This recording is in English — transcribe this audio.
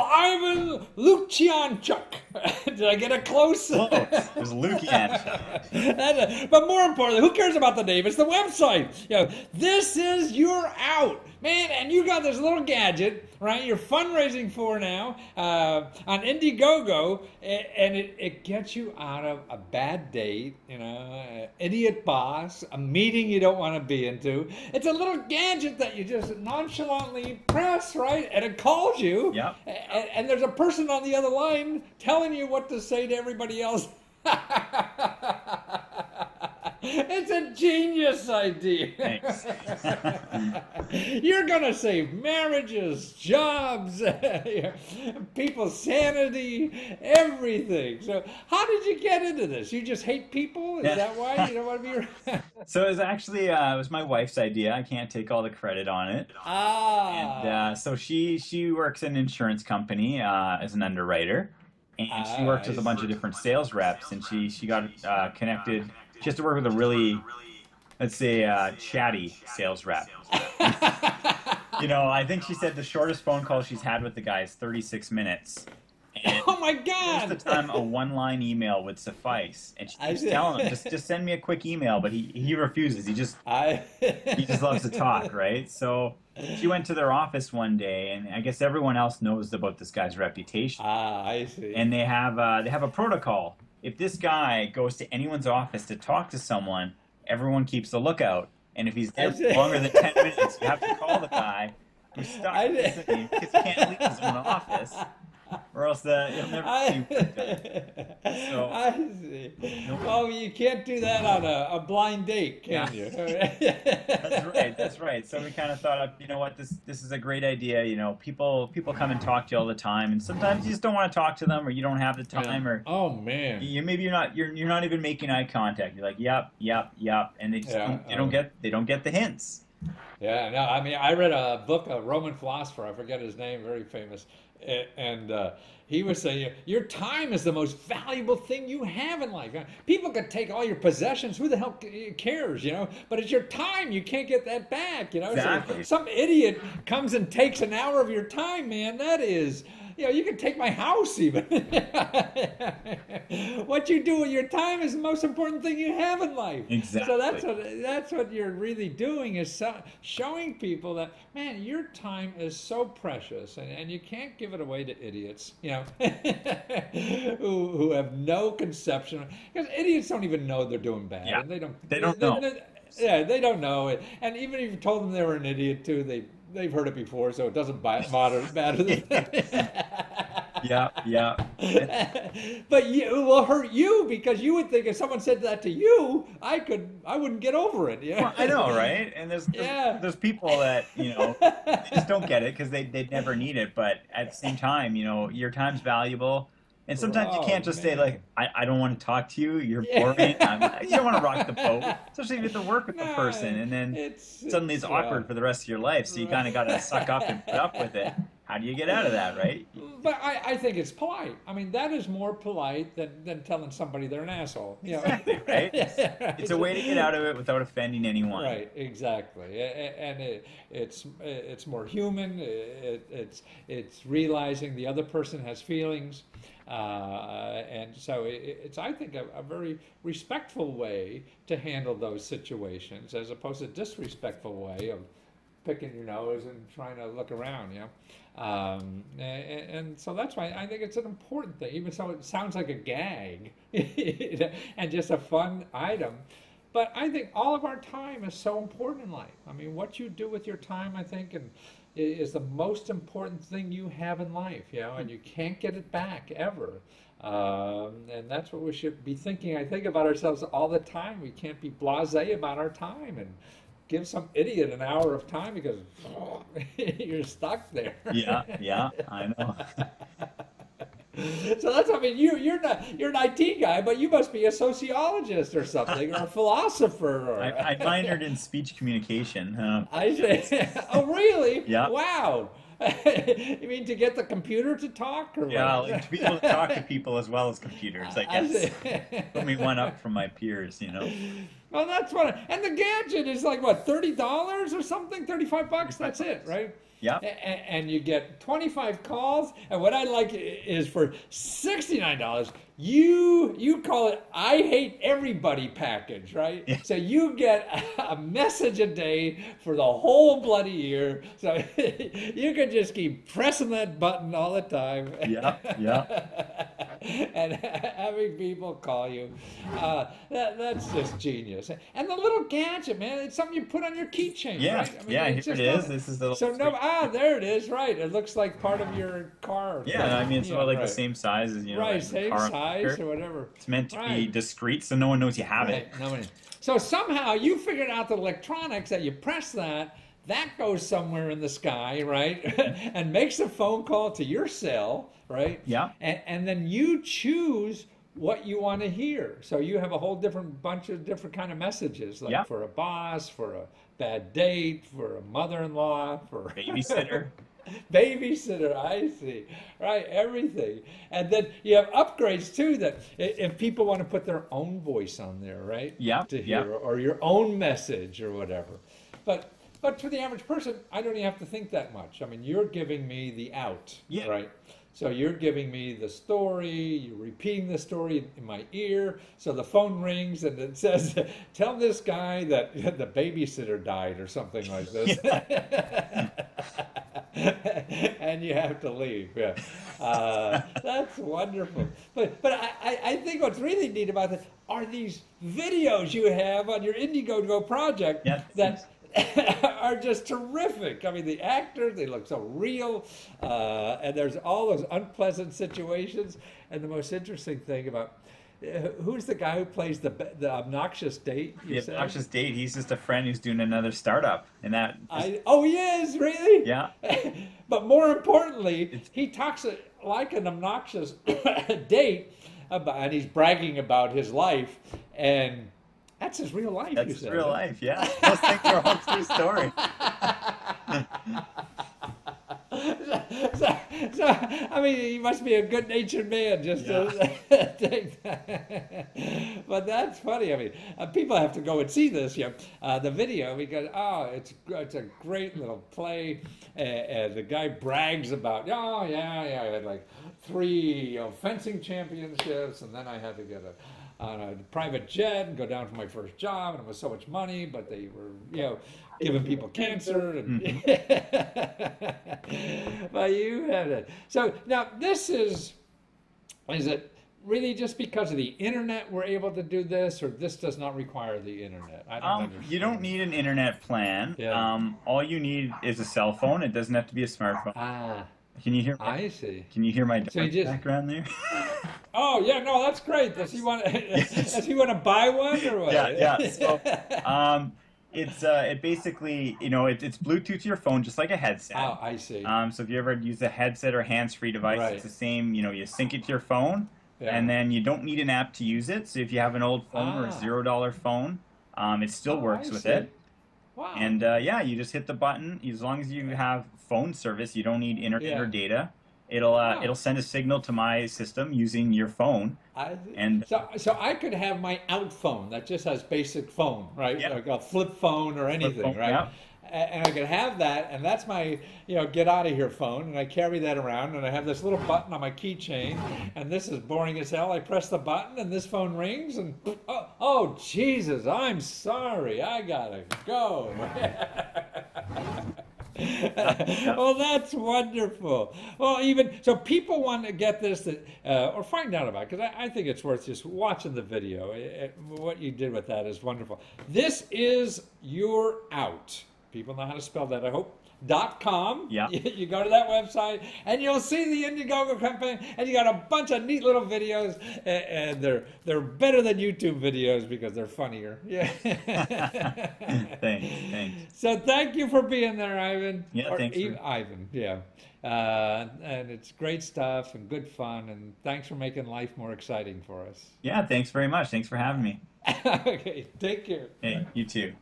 Well, Ivan Lucianchuk. Did I get it close? Close. It was Lukian. But more importantly, who cares about the name? It's the website. This is your out, man, and you got this little gadget, right? You're fundraising for now on Indiegogo, and it gets you out of a bad date, idiot boss, a meeting you don't want to be into. It's a little gadget that you just nonchalantly press, right, and it calls you. Yep. And there's a person on the other line telling you what to say to everybody else. It's a genius idea. Thanks. You're going to save marriages, jobs, people's sanity, everything. So how did you get into this? You just hate people? Is that why you don't want to be So it was actually it was my wife's idea. I can't take all the credit on it. And so she works in an insurance company as an underwriter. And she worked with a bunch of different sales reps, and she got connected. She has to work with a really, let's say, chatty sales rep. I think she said the shortest phone call she's had with the guy is 36 minutes. And oh my God! most of the time, a one-line email would suffice. And she keeps telling him, just send me a quick email. But he refuses. He just loves to talk, right? So she went to their office one day, and I guess everyone else knows about this guy's reputation. I see. And they have a protocol. If this guy goes to anyone's office to talk to someone, everyone keeps a lookout. And if he's there for longer than 10 minutes, you have to call the guy who's stuck listening because he can't leave his own office, or else he'll never see what so, I see. Oh, you can't do that on a blind date, can you? That's right. So we kind of thought, you know what, this is a great idea. People come and talk to you all the time, and sometimes you just don't want to talk to them, or you don't have the time, or oh man, maybe you're not even making eye contact. You're like, yep, and they just they don't get the hints. Yeah, no, I mean, I read a book, a Roman philosopher, I forget his name, very famous, and he was saying, your time is the most valuable thing you have in life. People could take all your possessions, who the hell cares, But it's your time, you can't get that back, Exactly. So some idiot comes and takes an hour of your time, man, that is... you can take my house even. What you do with your time is the most important thing you have in life. Exactly. So that's what you're really doing is showing people that, man, your time is so precious and you can't give it away to idiots, who have no conception. Because idiots don't even know they're doing bad. Yeah. And they don't know. They don't know it. And even if you told them they were an idiot too, they've heard it before, so it doesn't matter. Yeah. But it will hurt you because you would think if someone said that to you, I wouldn't get over it. Well, I know, right? And there's people that they just don't get it because they never need it. But at the same time, your time's valuable. And sometimes you can't just say, like, I don't want to talk to you, you're boring, you don't want to rock the boat, especially if you have to work with the person, and then suddenly it's awkward for the rest of your life, so you kind of got to suck up and put up with it. How do you get out of that, right? But I think it's polite. I mean, that is more polite than telling somebody they're an asshole. Exactly, right? It's a way to get out of it without offending anyone. Right, exactly. And it's more human, it's realizing the other person has feelings. And so it's, I think, a very respectful way to handle those situations as opposed to a disrespectful way of picking your nose and trying to look around, and so that's why I think it's an important thing, even though it sounds like a gag and just a fun item. But I think all of our time is so important in life. I mean, what you do with your time, I think, is the most important thing you have in life, and you can't get it back ever. And that's what we should be thinking, I think, about ourselves all the time. We can't be blasé about our time and give some idiot an hour of time because you're stuck there. Yeah, I know. So that's, I mean, you're an IT guy, but you must be a sociologist or something, or a philosopher. Or... I minored in speech communication. I say, oh really? Yeah. Wow. You mean to get the computer to talk, or yeah, what? like to be able to talk to people as well as computers. I guess put me one up from my peers. Well, that's what. And the gadget is like what, $30 or something, $35. That's it, right? Yeah. And you get 25 calls. And what I like is for $69, you call it I hate everybody package, right? Yeah. So you get a message a day for the whole bloody year. So you can just keep pressing that button all the time. Yeah. Yeah. And having people call you, that's just genius. And the little gadget, man, it's something you put on your keychain, Yeah. right? I mean, Yeah. it's Here it just is. This is the so little no, screen. there it is, right? It looks like part of your car. Yeah. I mean, it's Yeah, about like the right. same size as, Right, like the same car size maker. or whatever. It's meant to be Right. discreet so no one knows you have it. Right. Nobody. So somehow you figured out the electronics that you press that goes somewhere in the sky, right? And makes a phone call to your cell, right? Yeah. And then you choose what you want to hear. So you have a whole different bunch of different kind of messages, like Yeah. for a boss, for a bad date, for a mother-in-law, for Babysitter. babysitter, I see. Right, everything. And then you have upgrades too that if people want to put their own voice on there, right? Yeah. To Yeah. hear or your own message or whatever. But for the average person, I don't even have to think that much. I mean, you're giving me the out, Yeah. right? So you're giving me the story, you're repeating the story in my ear. So the phone rings and it says, tell this guy that the babysitter died or something like this. And you have to leave. Yeah. That's wonderful. But I think what's really neat about this are these videos you have on your Indiegogo project Yeah. that are just terrific. I mean, the actors, they look so real. And there's all those unpleasant situations. And the most interesting thing about who's the guy who plays the obnoxious date? You The said? obnoxious date. He's just a friend who's doing another startup, and that. Oh, he is really. Yeah. But more importantly, he talks like an obnoxious date, and he's bragging about his life, and that's his real life. That's you his said, real right? life. Yeah. Those things are all true story. So, I mean, he must be a good-natured man just to take that. But that's funny. I mean, people have to go and see this, the video, because it's a great little play. And the guy brags about, oh yeah, I had like 3 fencing championships, and then I had to get on a private jet and go down for my first job, and it was so much money, but they were, giving people cancer. And but you had it. So now this is it really just because of the internet we're able to do this, or this does not require the internet? I don't understand. You don't need an internet plan. Yeah. All you need is a cell phone. It doesn't have to be a smartphone. Ah, Can you hear? I see. Can you hear my dog So you just- background there? Oh yeah, no, that's great. Does he want? Does he want to buy one or what? Yeah. So, it basically, it's Bluetooth to your phone, just like a headset. Oh, I see. So if you ever use a headset or hands-free device, Right. it's the same. You sync it to your phone, Yeah. and then you don't need an app to use it. So if you have an old phone or a Ah. $0 phone, it still works I with see. it. Wow. And you just hit the button. As long as you have phone service, you don't need internet or data. It'll send a signal to my system using your phone. And so I could have my out phone that just has basic phone, right? Yeah. Like a flip phone or anything, phone, right? yeah. And I could have that, and that's my, get out of here phone, and I carry that around, and I have this little button on my keychain, and this is boring as hell. I press the button, and this phone rings, and oh Jesus, I'm sorry, I gotta go. Well, that's wonderful. Well, so people want to get this or find out about it, because I think it's worth just watching the video. What you did with that is wonderful. This is Your Out. People know how to spell that, I hope. .com. Yeah. You go to that website and you'll see the Indiegogo campaign, and you got a bunch of neat little videos, and they're better than YouTube videos because they're funnier. Yeah. Thanks. So thank you for being there, Ivan. Yeah, thanks. Ivan, yeah. And it's great stuff and good fun, and thanks for making life more exciting for us. Yeah, thanks very much. Thanks for having me. Okay, take care. Hey, you too.